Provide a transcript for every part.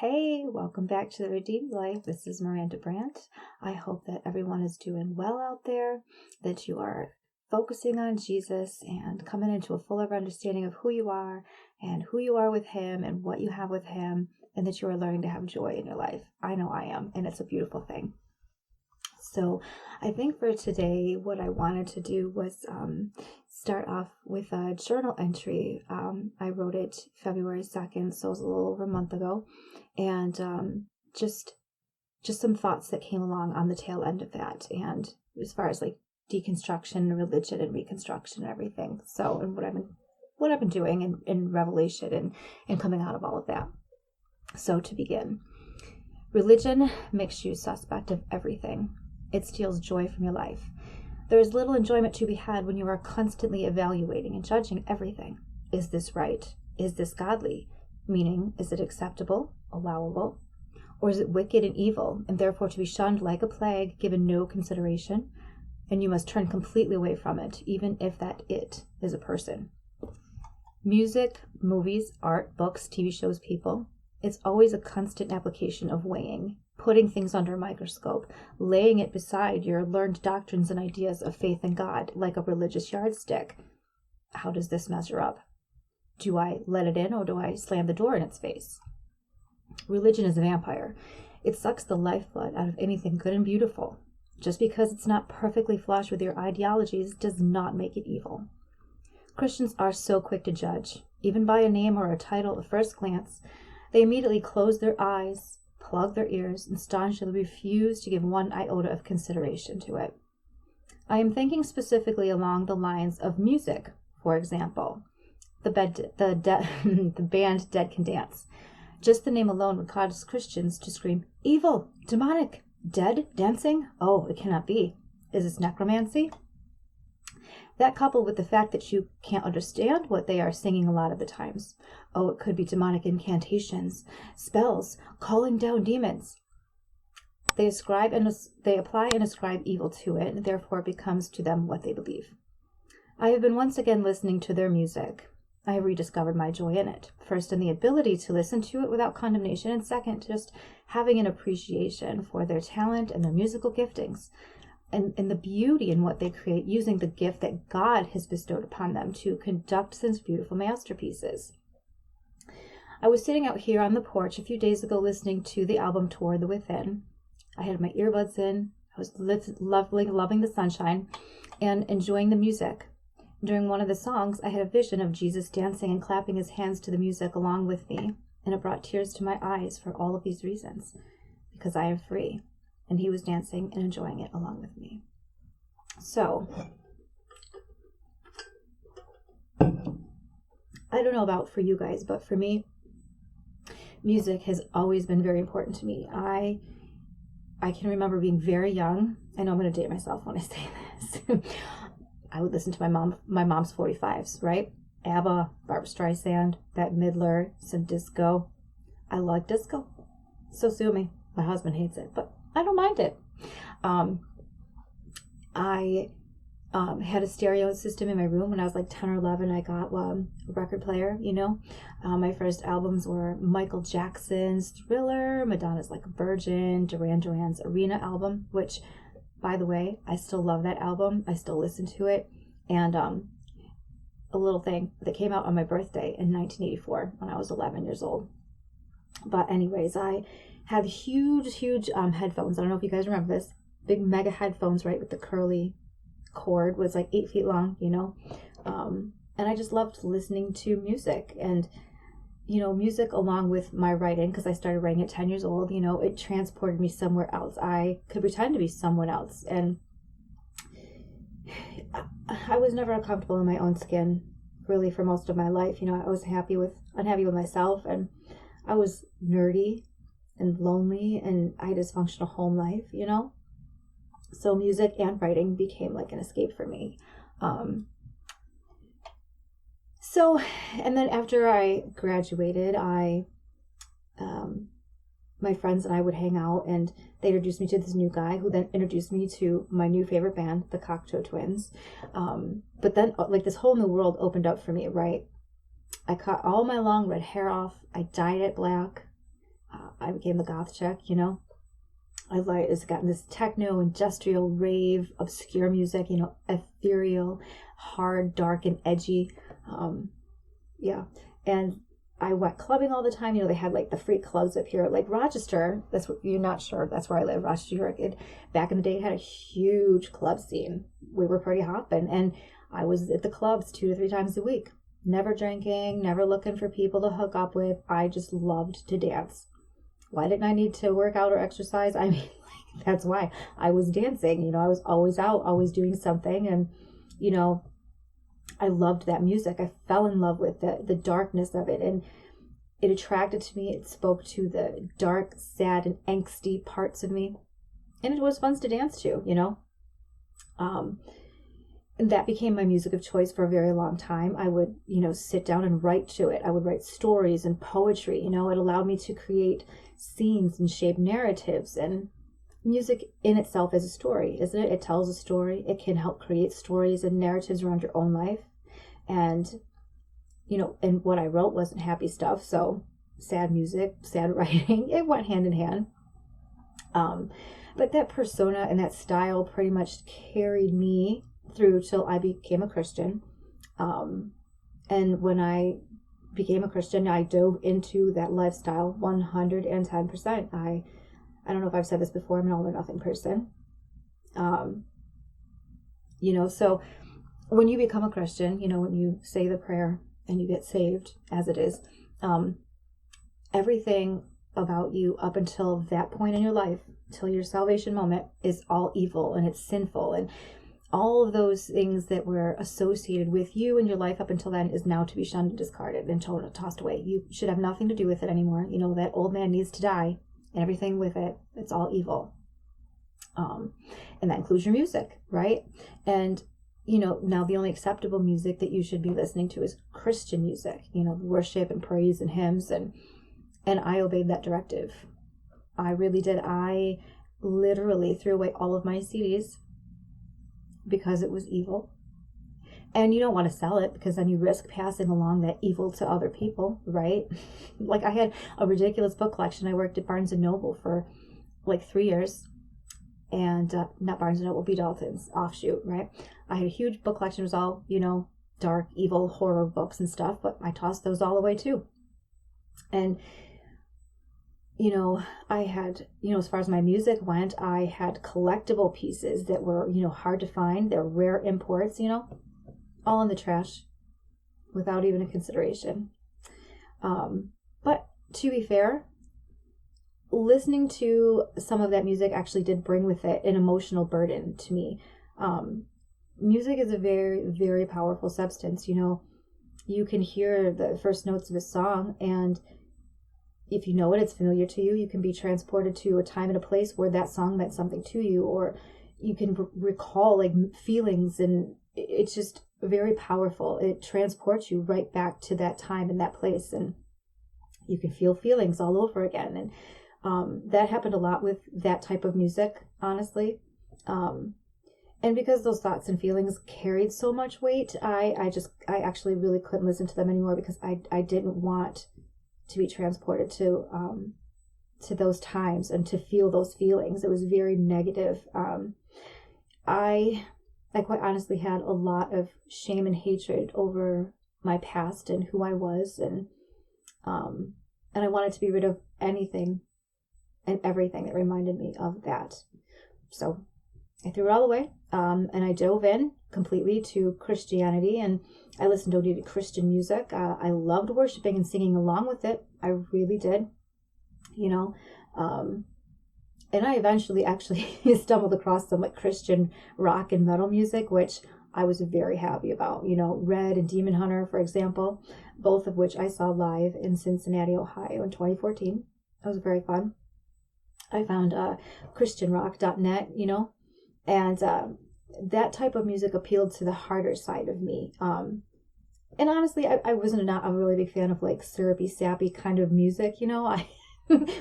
Hey, welcome back to the Redeemed Life. This is Miranda Brandt. I hope that everyone is doing well out there, that you are focusing on Jesus and coming into a fuller understanding of who you are and who you are with Him and what you have with Him, and that you are learning to have joy in your life. I know I am, and it's a beautiful thing. So I think for today, what I wanted to do was start off with a journal entry. I wrote it February 2nd, so it was a little over a month ago. And just some thoughts that came along on the tail end of that. And as far as like deconstruction, religion, and reconstruction and everything. So, and what I've been doing in Revelation and coming out of all of that. So to begin, religion makes you suspect of everything. It steals joy from your life. There is little enjoyment to be had when you are constantly evaluating and judging everything. Is this right? Is this godly? Meaning, is it acceptable, allowable? Or is it wicked and evil, and therefore to be shunned like a plague, given no consideration? And you must turn completely away from it, even if that it is a person. Music, movies, art, books, TV shows, people. It's always a constant application of weighing, putting things under a microscope, laying it beside your learned doctrines and ideas of faith in God, like a religious yardstick. How does this measure up? Do I let it in, or do I slam the door in its face? Religion is a vampire. It sucks the lifeblood out of anything good and beautiful. Just because it's not perfectly flush with your ideologies does not make it evil. Christians are so quick to judge, even by a name or a title at first glance. They immediately close their eyes, plug their ears, and staunchly refuse to give one iota of consideration to it. I am thinking specifically along the lines of music, for example. The band Dead Can Dance. Just the name alone would cause Christians to scream, evil, demonic, dead, dancing? Oh, it cannot be. Is this necromancy? That coupled with the fact that you can't understand what they are singing a lot of the times. Oh, it could be demonic incantations, spells, calling down demons. They apply and ascribe evil to it, and therefore it becomes to them what they believe. I have been once again listening to their music. I have rediscovered my joy in it. First, in the ability to listen to it without condemnation, and second, just having an appreciation for their talent and their musical giftings. And the beauty in what they create, using the gift that God has bestowed upon them to conduct such beautiful masterpieces. I was sitting out here on the porch a few days ago listening to the album Toward the Within. I had my earbuds in. I was loving the sunshine and enjoying the music. During one of the songs, I had a vision of Jesus dancing and clapping his hands to the music along with me, and it brought tears to my eyes for all of these reasons, because I am free. And he was dancing and enjoying it along with me. So, I don't know about for you guys, but for me, music has always been very important to me. I can remember being very young. I know I'm going to date myself when I say this. I would listen to my mom's 45s, right? ABBA, Barbra Streisand, Bette Midler, some disco. I like disco. So sue me. My husband hates it, but I don't mind it. I had a stereo system in my room when I was like 10 or 11. I got a record player, My first albums were Michael Jackson's Thriller, Madonna's Like a Virgin, Duran Duran's Arena album, which, by the way, I still love that album. I still listen to it. And a little thing that came out on my birthday in 1984 when I was 11 years old. But anyways, I had huge headphones. I don't know if you guys remember this. Big mega headphones, right, with the curly cord, was like 8 feet long, And I just loved listening to music. And, music along with my writing, because I started writing at 10 years old, it transported me somewhere else. I could pretend to be someone else. And I was never uncomfortable in my own skin, really, for most of my life. I was unhappy with myself, and I was nerdy and lonely, and I had a dysfunctional home life, So music and writing became like an escape for me. And then after I graduated, my friends and I would hang out, and they introduced me to this new guy who then introduced me to my new favorite band, the Cocteau Twins. But then like this whole new world opened up for me, right? I cut all my long red hair off. I dyed it black. I became the goth chick, it's gotten this techno, industrial, rave, obscure music, ethereal, hard, dark, and edgy. Yeah. And I went clubbing all the time. They had like the free clubs up here, like Rochester. That's what you're not sure. That's where I live, Rochester, New York. Back in the day, it had a huge club scene. We were pretty hopping, and I was at the clubs 2 to 3 times a week. Never drinking, never looking for people to hook up with. I just loved to dance. Why didn't I need to work out or exercise? I mean, that's why I was dancing. I was always out, always doing something, and I loved that music. I fell in love with the darkness of it, and it attracted to me. It spoke to the dark, sad, and angsty parts of me, and it was fun to dance to, and that became my music of choice for a very long time. I would, sit down and write to it. I would write stories and poetry. It allowed me to create scenes and shape narratives, and music in itself is a story, isn't it? It tells a story. It can help create stories and narratives around your own life. And, and what I wrote wasn't happy stuff. So sad music, sad writing, it went hand in hand. But that persona and that style pretty much carried me through till I became a Christian. And when I became a Christian, I dove into that lifestyle 110%. I don't know if I've said this before, I'm an all or nothing person. So when you become a Christian, when you say the prayer and you get saved, as it is, everything about you up until that point in your life, till your salvation moment, is all evil and it's sinful. And all of those things that were associated with you and your life up until then is now to be shunned and discarded and tossed away. You should have nothing to do with it anymore. That old man needs to die. And everything with it, it's all evil. And that includes your music, right? And, now the only acceptable music that you should be listening to is Christian music, worship and praise and hymns. And I obeyed that directive. I really did. I literally threw away all of my CDs because it was evil. And you don't want to sell it because then you risk passing along that evil to other people, right? Like I had a ridiculous book collection. I worked at Barnes & Noble for like 3 years. And not Barnes & Noble, B. Dalton's offshoot, right? I had a huge book collection. It was all, dark, evil, horror books and stuff. But I tossed those all away too. And, I had, as far as my music went, I had collectible pieces that were, hard to find. They're rare imports, all in the trash without even a consideration. But to be fair, listening to some of that music actually did bring with it an emotional burden to me. Music is a very, very powerful substance. You can hear the first notes of a song, and if you know it, it's familiar to you. You can be transported to a time and a place where that song meant something to you, or you can recall like feelings, and it's just very powerful. It transports you right back to that time and that place, and you can feel feelings all over again. And that happened a lot with that type of music, honestly. And because those thoughts and feelings carried so much weight, I actually really couldn't listen to them anymore because I didn't want to be transported to those times and to feel those feelings. It was very negative. I quite honestly had a lot of shame and hatred over my past and who I was, and I wanted to be rid of anything and everything that reminded me of that. So I threw it all away, and I dove in completely to Christianity, and I listened to only Christian music. I loved worshiping and singing along with it. I really did, and I eventually actually stumbled across some like Christian rock and metal music, which I was very happy about. Red and Demon Hunter, for example, both of which I saw live in Cincinnati, Ohio in 2014. That was very fun. I found christianrock.net, and that type of music appealed to the harder side of me. And honestly, I wasn't a really big fan of like syrupy, sappy kind of music,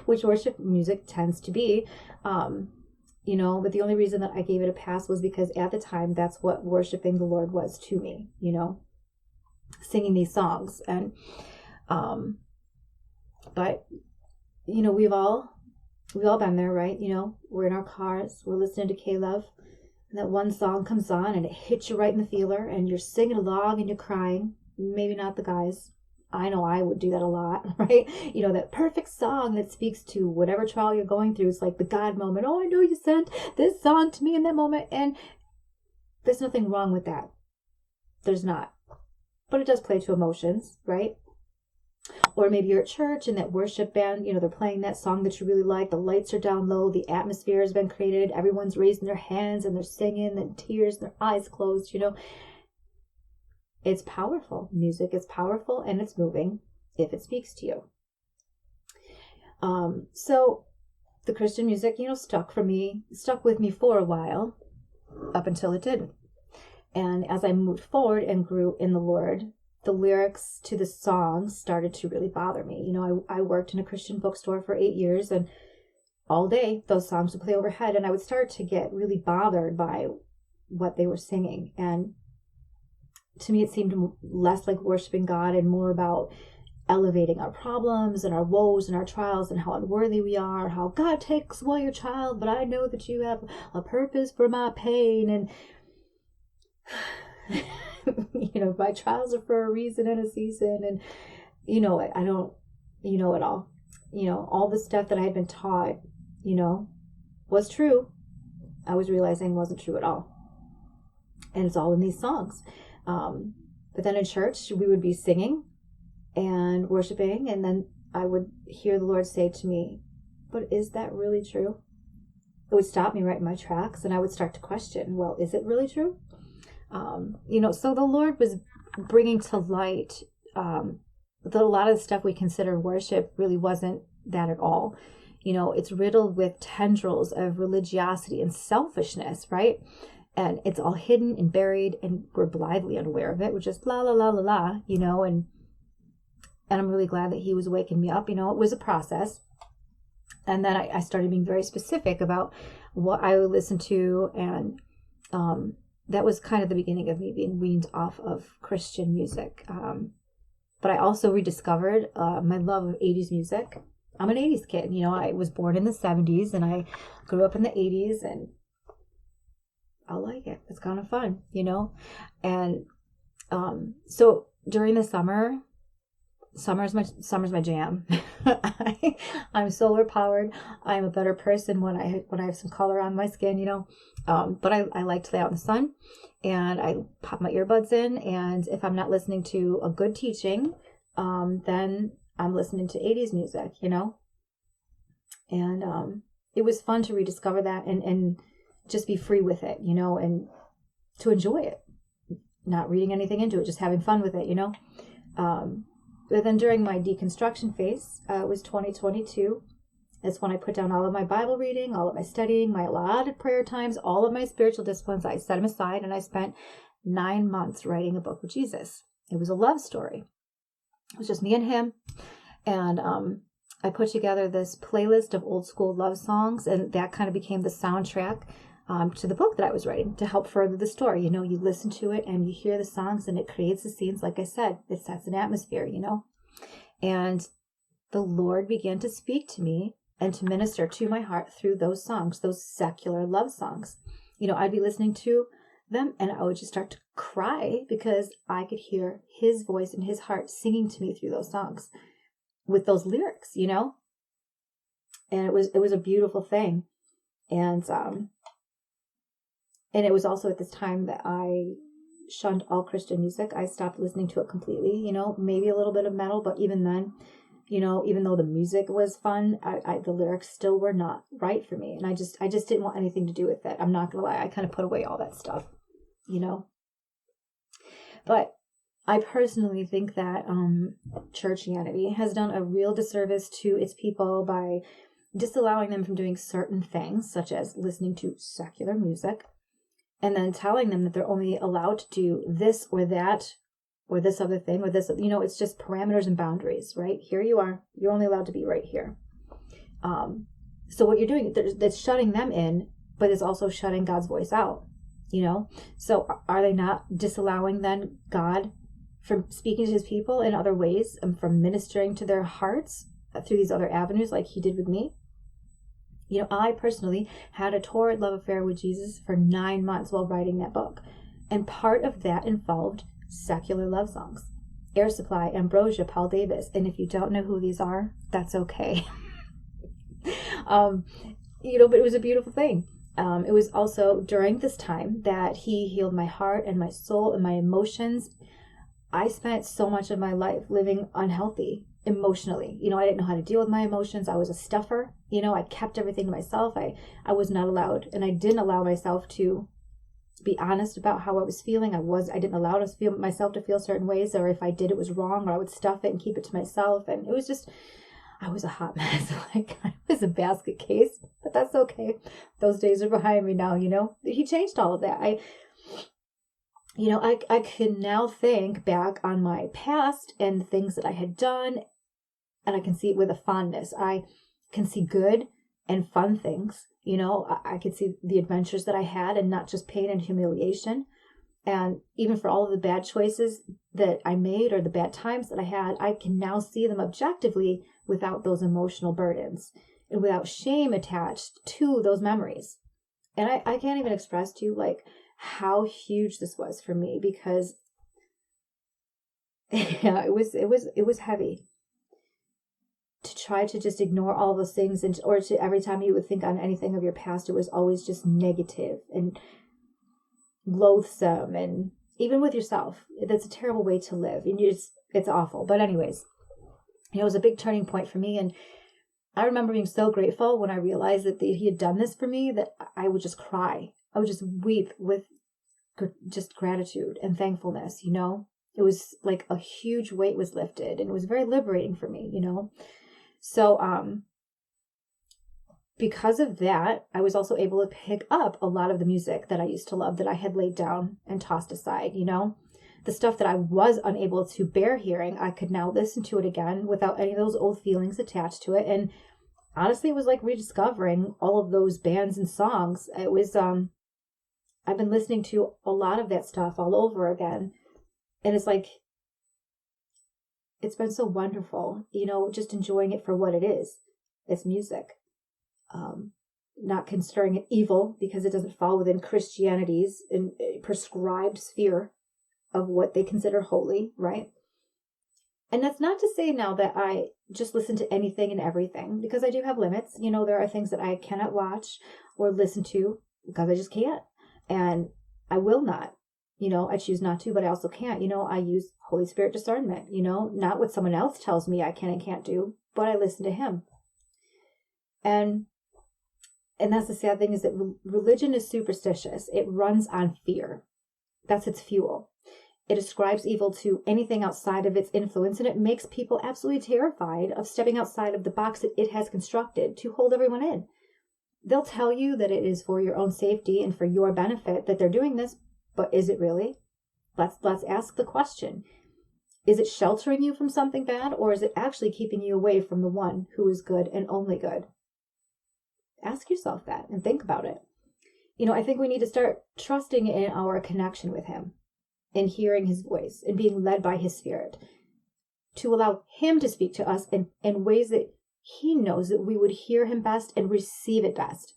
which worship music tends to be. But the only reason that I gave it a pass was because at the time, that's what worshiping the Lord was to me, singing these songs. And, but we've all been there, right? We're in our cars, we're listening to K-Love, and that one song comes on and it hits you right in the feeler, and you're singing along and you're crying. Maybe not the guys. I know I would do that a lot, right? That perfect song that speaks to whatever trial you're going through. It's like the God moment. Oh, I know you sent this song to me in that moment. And there's nothing wrong with that. There's not. But it does play to emotions, right? Or maybe you're at church and that worship band, they're playing that song that you really like. The lights are down low. The atmosphere has been created. Everyone's raising their hands and they're singing, and tears, and their eyes closed, It's powerful. Music is powerful and it's moving if it speaks to you. So the Christian music, stuck with me for a while, up until it didn't. And as I moved forward and grew in the Lord, the lyrics to the songs started to really bother me. I worked in a Christian bookstore for 8 years, and all day those songs would play overhead, and I would start to get really bothered by what they were singing. And to me, it seemed less like worshiping God and more about elevating our problems and our woes and our trials and how unworthy we are, how God takes away your child, but I know that you have a purpose for my pain. And, my trials are for a reason and a season. And, I don't, it all. All the stuff that I had been taught, was true. I was realizing wasn't true at all. And it's all in these songs. But then in church, we would be singing and worshiping, and then I would hear the Lord say to me, but is that really true? It would stop me right in my tracks, and I would start to question, well, is it really true? So the Lord was bringing to light that a lot of the stuff we consider worship really wasn't that at all. It's riddled with tendrils of religiosity and selfishness, right? And it's all hidden and buried, and we're blithely unaware of it. We're just la la la la la, and I'm really glad that he was waking me up. It was a process. And then I started being very specific about what I would listen to, and that was kind of the beginning of me being weaned off of Christian music. But I also rediscovered my love of 80s music. I'm an 80s kid. I was born in the 70s, and I grew up in the 80s, and I like it. It's kind of fun, And so during the summer's my jam. I'm solar powered. I'm a better person when I have some color on my skin, But I like to lay out in the sun, and I pop my earbuds in, and if I'm not listening to a good teaching, then I'm listening to 80s music, And it was fun to rediscover that and just be free with it, and to enjoy it, not reading anything into it, just having fun with it, But then during my deconstruction phase, it was 2022. That's when I put down all of my Bible reading, all of my studying, my allotted prayer times, all of my spiritual disciplines. I set them aside, and I spent 9 months writing a book with Jesus. It was a love story. It was just me and him. And I put together this playlist of old school love songs, and that kind of became the soundtrack to the book that I was writing to help further the story. You listen to it and you hear the songs, and it creates the scenes. Like I said, it sets an atmosphere, And the Lord began to speak to me and to minister to my heart through those songs, those secular love songs. I'd be listening to them, and I would just start to cry because I could hear his voice and his heart singing to me through those songs with those lyrics, And it was a beautiful thing. And it was also at this time that I shunned all Christian music. I stopped listening to it completely, maybe a little bit of metal, but even then, even though the music was fun, the lyrics still were not right for me. And I just didn't want anything to do with it. I'm not going to lie. I kind of put away all that stuff, But I personally think that Churchianity has done a real disservice to its people by disallowing them from doing certain things, such as listening to secular music, and then telling them that they're only allowed to do this or that, or this other thing, or this, it's just parameters and boundaries, right? Here you are. You're only allowed to be right here. So what you're doing, that's shutting them in, but it's also shutting God's voice out, So are they not disallowing then God from speaking to his people in other ways and from ministering to their hearts? through these other avenues like he did with me. You know, I personally had a torrid love affair with Jesus for 9 months while writing that book. And part of that involved secular love songs. Air Supply, Ambrosia, Paul Davis. And if you don't know who these are, that's okay. You know, but it was a beautiful thing. It was also during this time that he healed my heart and my soul and my emotions. I spent so much of my life living unhealthy emotionally. You know, I didn't know how to deal with my emotions. I was a stuffer. You know, I kept everything to myself. I was not allowed, and I didn't allow myself to be honest about how I was feeling. I didn't allow myself to feel certain ways, or if I did, it was wrong, or I would stuff it and keep it to myself. And it was just, I was a hot mess. Like, I was a basket case, but that's okay. Those days are behind me now, you know. He changed all of that. I can now think back on my past and the things that I had done, and I can see it with a fondness. I can see good and fun things. You know, I could see the adventures that I had and not just pain and humiliation. And even for all of the bad choices that I made or the bad times that I had, I can now see them objectively without those emotional burdens and without shame attached to those memories. And I can't even express to you like how huge this was for me, because yeah, it was heavy to try to just ignore all those things, or to every time you would think on anything of your past, it was always just negative and loathsome. And even with yourself, that's a terrible way to live, and it's awful. But anyways, it was a big turning point for me, and I remember being so grateful when I realized that he had done this for me, that I would just cry. I would just weep with just gratitude and thankfulness, you know. It was like a huge weight was lifted, and it was very liberating for me, you know. So because of that, I was also able to pick up a lot of the music that I used to love, that I had laid down and tossed aside, you know. The stuff that I was unable to bear hearing, I could now listen to it again without any of those old feelings attached to it. And honestly, it was like rediscovering all of those bands and songs. It was, I've been listening to a lot of that stuff all over again. And it's like, it's been so wonderful, you know, just enjoying it for what it is. It's music. Not considering it evil, because it doesn't fall within Christianity's prescribed sphere of what they consider holy, right? And that's not to say now that I just listen to anything and everything, because I do have limits. You know, there are things that I cannot watch or listen to because I just can't. And I will not. You know, I choose not to, but I also can't. You know, I use Holy Spirit discernment, you know, not what someone else tells me I can and can't do, but I listen to him. And that's the sad thing, is that religion is superstitious. It runs on fear. That's its fuel. It ascribes evil to anything outside of its influence, and it makes people absolutely terrified of stepping outside of the box that it has constructed to hold everyone in. They'll tell you that it is for your own safety and for your benefit that they're doing this, but is it really? Let's ask the question. Is it sheltering you from something bad, or is it actually keeping you away from the one who is good and only good? Ask yourself that and think about it. You know, I think we need to start trusting in our connection with him, and hearing his voice and being led by his spirit, to allow him to speak to us in ways that he knows that we would hear him best and receive it best.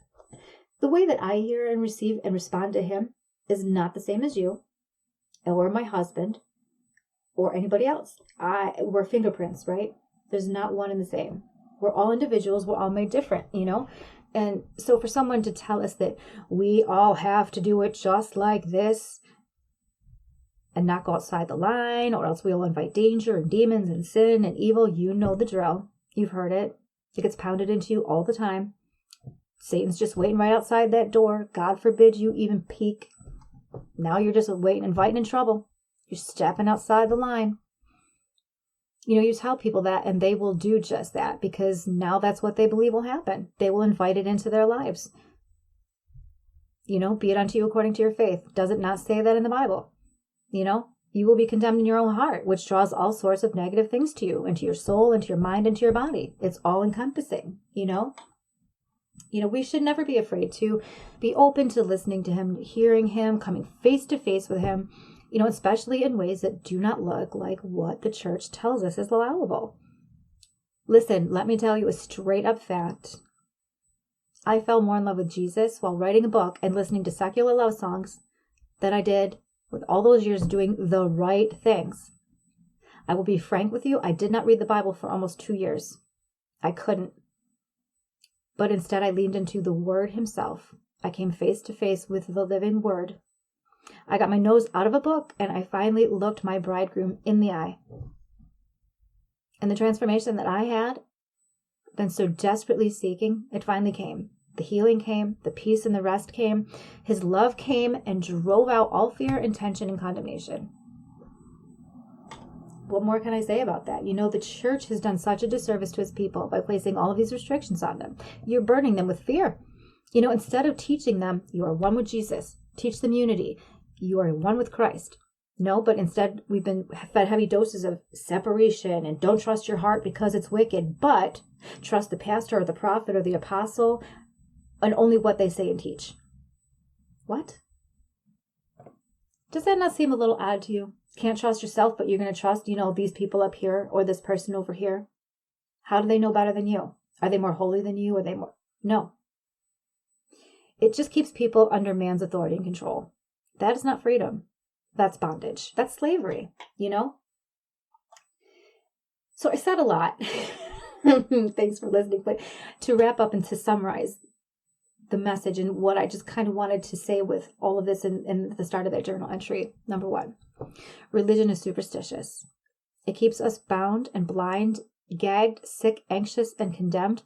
The way that I hear and receive and respond to him is not the same as you or my husband or anybody else. We're fingerprints, right? There's not one and the same. We're all individuals. We're all made different, you know? And so for someone to tell us that we all have to do it just like this and not go outside the line, or else we'll invite danger and demons and sin and evil, you know the drill. You've heard it. It gets pounded into you all the time. Satan's just waiting right outside that door. God forbid you even peek. Now you're just waiting, inviting in trouble. You're stepping outside the line. You know, you tell people that and they will do just that, because now that's what they believe will happen. They will invite it into their lives. You know, be it unto you according to your faith. Does it not say that in the Bible? You know, you will be condemned in your own heart, which draws all sorts of negative things to you, into your soul, into your mind, into your body. It's all encompassing, you know. You know, we should never be afraid to be open to listening to him, hearing him, coming face to face with him, you know, especially in ways that do not look like what the church tells us is allowable. Listen, let me tell you a straight up fact. I fell more in love with Jesus while writing a book and listening to secular love songs than I did with all those years doing the right things. I will be frank with you, I did not read the Bible for almost 2 years. I couldn't. But instead I leaned into the Word himself. I came face to face with the living Word. I got my nose out of a book and I finally looked my bridegroom in the eye. And the transformation that I had been so desperately seeking, it finally came. The healing came, the peace and the rest came. His love came and drove out all fear and tension and condemnation. What more can I say about that? You know, the church has done such a disservice to its people by placing all of these restrictions on them. You're burdening them with fear. You know, instead of teaching them, you are one with Jesus. Teach them unity. You are one with Christ. No, but instead we've been fed heavy doses of separation and don't trust your heart because it's wicked, but trust the pastor or the prophet or the apostle and only what they say and teach. What? Does that not seem a little odd to you? Can't trust yourself, but you're going to trust, these people up here or this person over here. How do they know better than you? Are they more holy than you? Are they more? No. It just keeps people under man's authority and control. That is not freedom. That's bondage. That's slavery, So I said a lot. Thanks for listening. But to wrap up and to summarize the message and what I just kind of wanted to say with all of this in the start of that journal entry. Number 1, religion is superstitious. It keeps us bound and blind, gagged, sick, anxious, and condemned.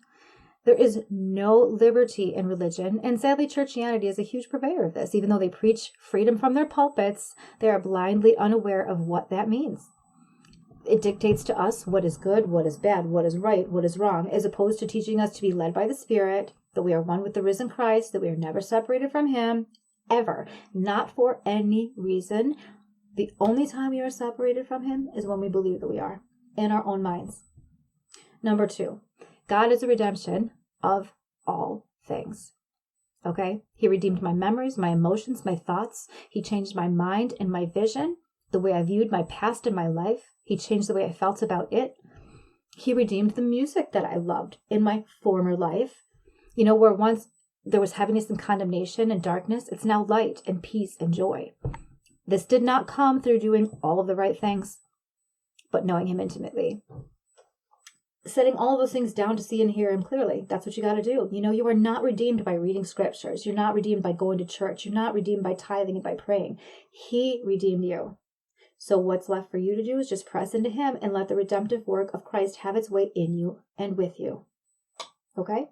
There is no liberty in religion, and sadly, Churchianity is a huge purveyor of this. Even though they preach freedom from their pulpits, they are blindly unaware of what that means. It dictates to us what is good, what is bad, what is right, what is wrong, as opposed to teaching us to be led by the Spirit, that we are one with the risen Christ, that we are never separated from Him, ever. Not for any reason. The only time we are separated from Him is when we believe that we are, in our own minds. Number 2, God is a redemption of all things. Okay? He redeemed my memories, my emotions, my thoughts. He changed my mind and my vision, the way I viewed my past and my life. He changed the way I felt about it. He redeemed the music that I loved in my former life. Where once there was heaviness and condemnation and darkness, it's now light and peace and joy. This did not come through doing all of the right things, but knowing Him intimately. Setting all of those things down to see and hear Him clearly. That's what you got to do. You are not redeemed by reading scriptures. You're not redeemed by going to church. You're not redeemed by tithing and by praying. He redeemed you. So what's left for you to do is just press into Him and let the redemptive work of Christ have its way in you and with you. Okay?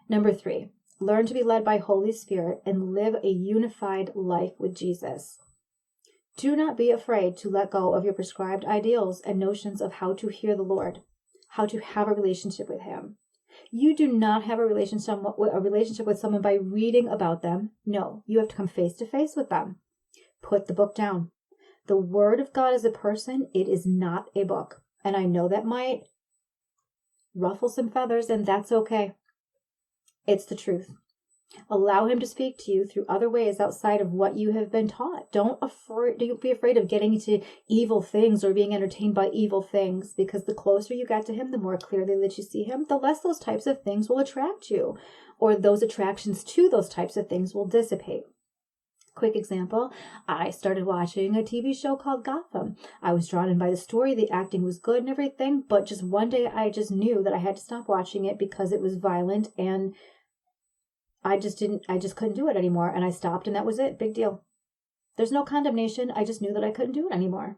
Number 3, learn to be led by Holy Spirit and live a unified life with Jesus. Do not be afraid to let go of your prescribed ideals and notions of how to hear the Lord, how to have a relationship with Him. You do not have a relationship with someone by reading about them. No, you have to come face to face with them. Put the book down. The Word of God is a person. It is not a book. And I know that might ruffle some feathers, and that's okay. It's the truth. Allow Him to speak to you through other ways outside of what you have been taught. Don't be afraid of getting into evil things or being entertained by evil things, because the closer you get to Him, the more clearly that you see Him, the less those types of things will attract you, or those attractions to those types of things will dissipate. Quick example, I started watching a TV show called Gotham. I was drawn in by the story, the acting was good and everything, but just one day I just knew that I had to stop watching it because it was violent and I just couldn't do it anymore. And I stopped and that was it. Big deal. There's no condemnation. I just knew that I couldn't do it anymore.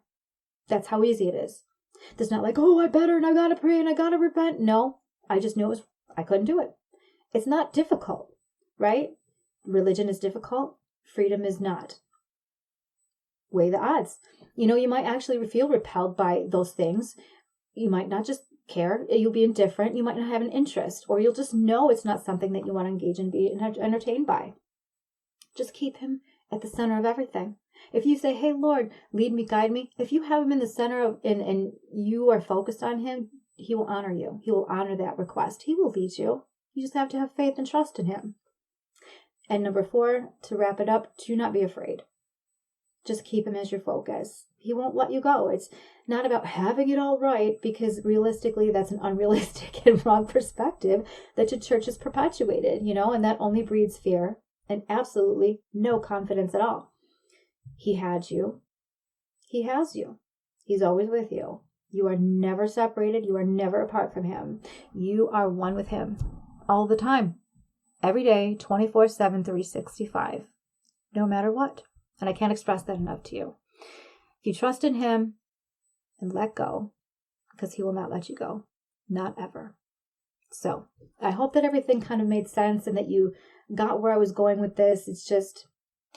That's how easy it is. There's not like, oh, I better and I gotta pray and I gotta repent. No, I just knew I couldn't do it. It's not difficult, right? Religion is difficult. Freedom is not. Weigh the odds. You might actually feel repelled by those things. You might not just care. You'll be indifferent. You might not have an interest, or you'll just know it's not something that you want to engage in, be entertained by. Just keep Him at the center of everything. If you say, hey, Lord, lead me, guide me, if you have Him in the center of, and you are focused on Him, He will honor you. He will honor that request. He will lead you. You just have to have faith and trust in Him. And number 4, to wrap it up, do not be afraid. Just keep Him as your focus. He won't let you go. It's not about having it all right, because realistically, that's an unrealistic and wrong perspective that the church has perpetuated, and that only breeds fear and absolutely no confidence at all. He had you. He has you. He's always with you. You are never separated. You are never apart from him. You are one with him all the time, every day, 24/7, 365, no matter what. And I can't express that enough to you. If you trust in him and let go, because he will not let you go. Not ever. So I hope that everything kind of made sense and that you got where I was going with this. It's just,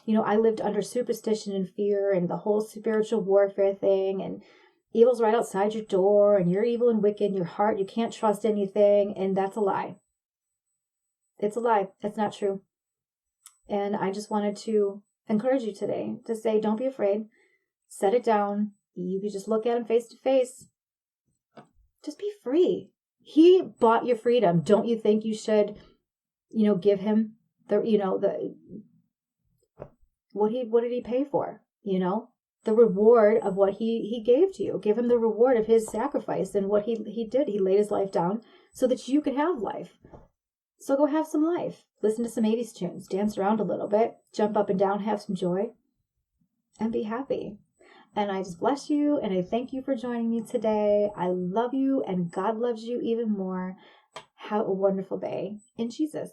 I lived under superstition and fear and the whole spiritual warfare thing, and evil's right outside your door, and you're evil and wicked in your heart. You can't trust anything, and that's a lie. It's a lie. It's not true. And I just wanted to encourage you today to say, don't be afraid. Set it down. You can just look at him face to face. Just be free. He bought your freedom. Don't you think you should, give him what did he pay for? The reward of what he gave to you. Give him the reward of his sacrifice and what he did. He laid his life down so that you could have life. So go have some life. Listen to some 80s tunes. Dance around a little bit. Jump up and down. Have some joy. And be happy. And I just bless you and I thank you for joining me today. I love you and God loves you even more. Have a wonderful day in Jesus.